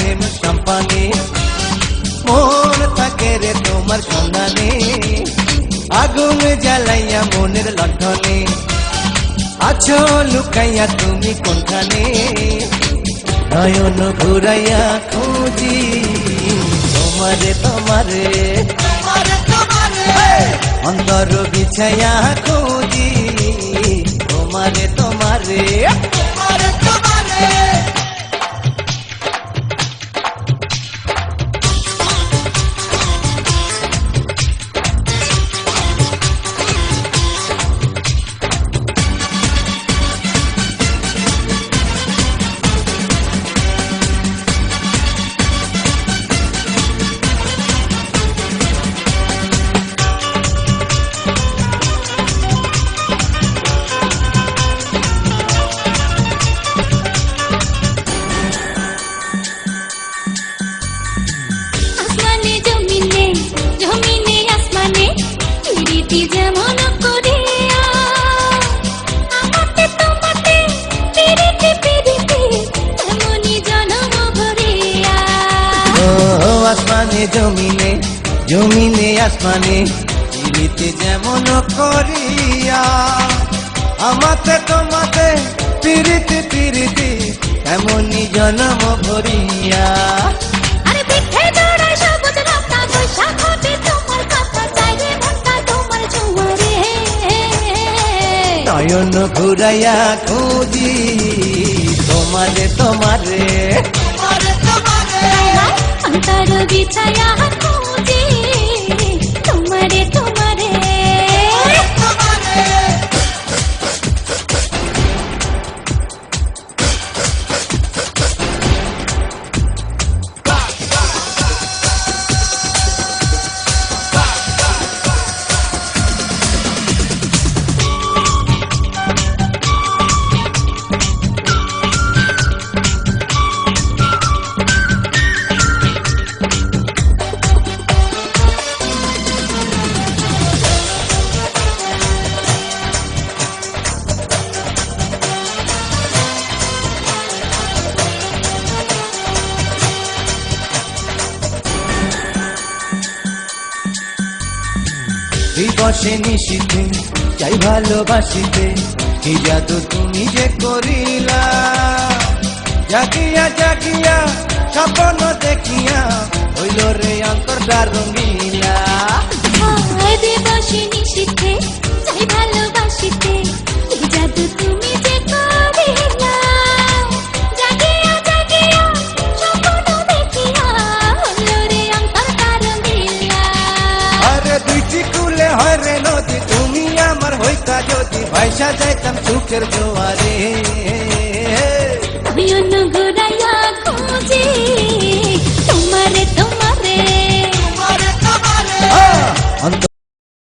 প্রেম সম্পানে মন থাকে রে তোমার সন্ধানে আগুন জ্বালাইয়া মনের লণ্ঠনে আছো লুকাইয়া তুমি কোনখানে নয়ন ঘুরাইয়া খুঁজি তোমারে তোমারে অন্তর বিছাইয়া খুঁজি তোমারে তোমারে আসমানে জমিনে জমিনে আসমানে পিরিতি যেমন করিয়া আমাতে তোমাতে পিরিতি পিরিতি এমনই জন্ম ভরিয়া নয়ন ঘুরাইয়া খুঁজি তোমারে তোমারে অন্তর বিছায়া খুঁজি তোমারে তোমারে দিবসে নিশীথে চাই ভালোবাসিতে কি জাদু তুমি যে করিলা জাগিয়া জাগিয়া স্বপ্ন দেখিয়া হইল রে অন্তরটা রঙিলা দিবসে নিশীথে চাই ভালোবাসিতে কি জাদু তুমি যে করিলা জাগিয়া জাগিয়া স্বপ্ন দেখিয়া হইল রে অন্তরটা রঙিলা আরে দুইটি কুলে হয় রে নদী তুমি আমার হইতা যদি ভাইসা যাইতাম সুখের জোয়ারে নয়ন ঘুরাইয়া খুঁজি